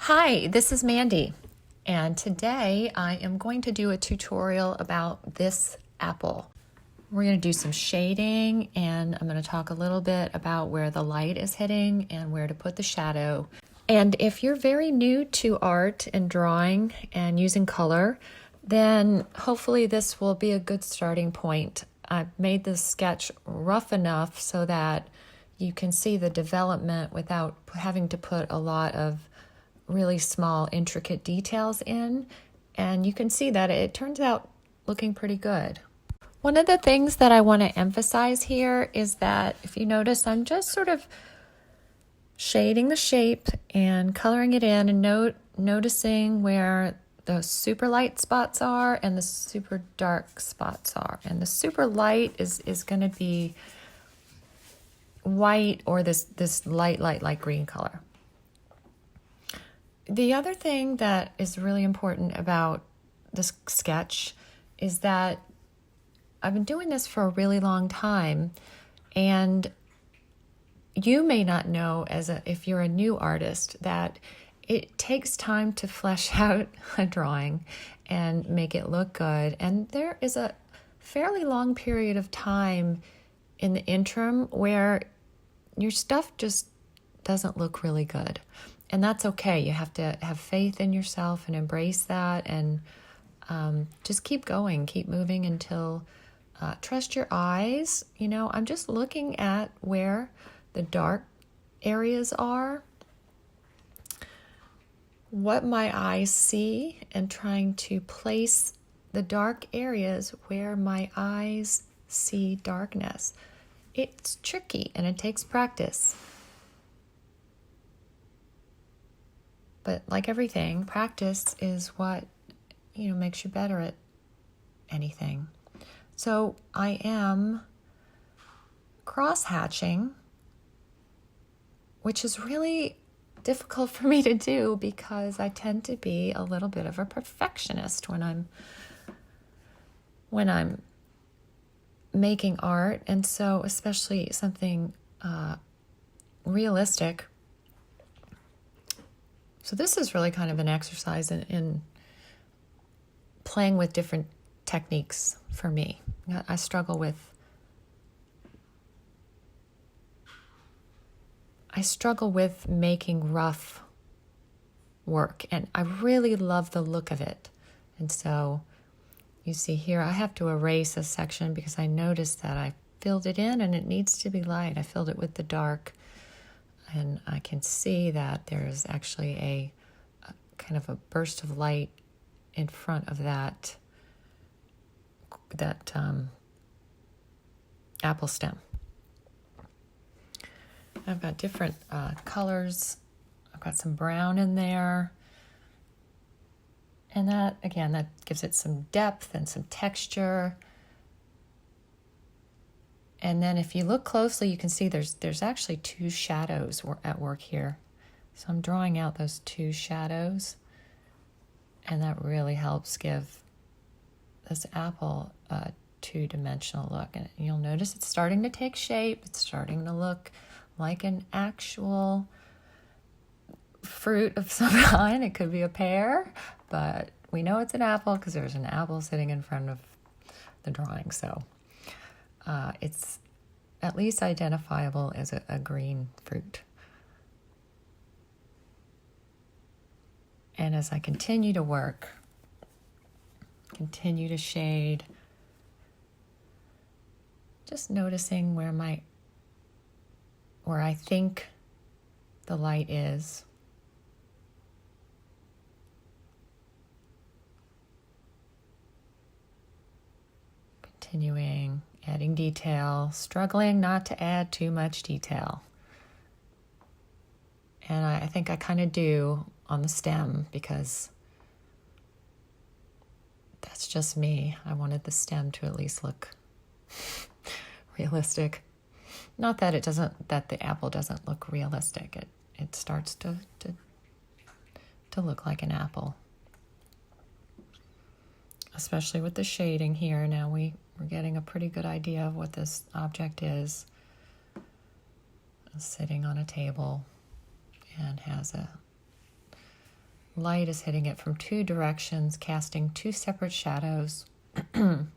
Hi, this is Mandy, and today I am going to do a tutorial about this apple. We're going to do some shading, and I'm going to talk a little bit about where the light is hitting and where to put the shadow. And if you're very new to art and drawing and using color, then hopefully this will be a good starting point. I've made this sketch rough enough so that you can see the development without having to put a lot of really small, intricate details in, and you can see that it turns out looking pretty good. One of the things that I want to emphasize here is that if you notice, I'm just sort of shading the shape and coloring it in and noticing where the super light spots are and the super dark spots are. And the super light is going to be white or this light green color. The other thing that is really important about this sketch is that I've been doing this for a really long time, and you may not know if you're a new artist that it takes time to flesh out a drawing and make it look good. And there is a fairly long period of time in the interim where your stuff just doesn't look really good. And that's okay. You have to have faith in yourself and embrace that, and just keep going, keep moving until trust your eyes. You know, I'm just looking at where the dark areas are, what my eyes see, and trying to place the dark areas where my eyes see darkness. It's tricky and it takes practice. But like everything, practice is what, makes you better at anything. So I am crosshatching, which is really difficult for me to do because I tend to be a little bit of a perfectionist when I'm making art. And so especially something realistic. So this is really kind of an exercise in playing with different techniques for me. I struggle with making rough work, and I really love the look of it. And so you see here, I have to erase a section because I noticed that I filled it in and it needs to be light. I filled it with the dark. And I can see that there's actually a kind of a burst of light in front of that apple stem. I've got different colors. I've got some brown in there. And that gives it some depth and some texture. And then if you look closely, you can see there's actually two shadows at work here. So I'm drawing out those two shadows, and that really helps give this apple a two-dimensional look. And you'll notice it's starting to take shape. It's starting to look like an actual fruit of some kind. It could be a pear, but we know it's an apple because there's an apple sitting in front of the drawing. So it's at least identifiable as a green fruit. And as I continue to work, continue to shade, just noticing where I think the light is. Continuing, adding detail, struggling not to add too much detail. And I think I kind of do on the stem because that's just me. I wanted the stem to at least look realistic. Not that that the apple doesn't look realistic. It starts to look like an apple. Especially with the shading here. Now we're getting a pretty good idea of what this object is. Sitting on a table and has a light is hitting it from two directions, casting two separate shadows. And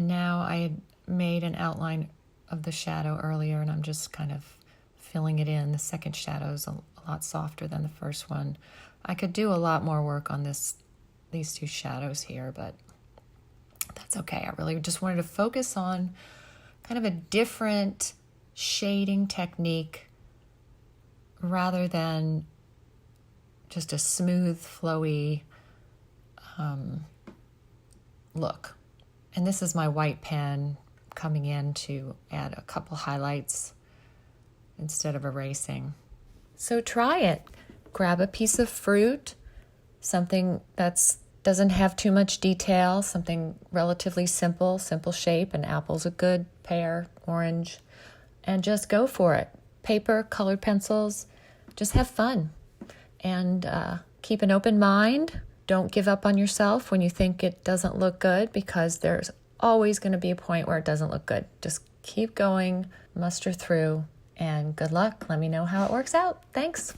now I had made an outline of the shadow earlier, and I'm just kind of filling it in. The second shadow is a lot softer than the first one. I could do a lot more work on these two shadows here, but that's okay. I really just wanted to focus on kind of a different shading technique rather than just a smooth, flowy look. And this is my white pen coming in to add a couple highlights instead of erasing. So try it. Grab a piece of fruit, something that doesn't have too much detail, something relatively simple shape. An apple's a good pear, orange, and just go for it. Paper, colored pencils, just have fun. And keep an open mind. Don't give up on yourself when you think it doesn't look good, because there's always going to be a point where it doesn't look good. Just keep going, muster through, and good luck. Let me know how it works out. Thanks.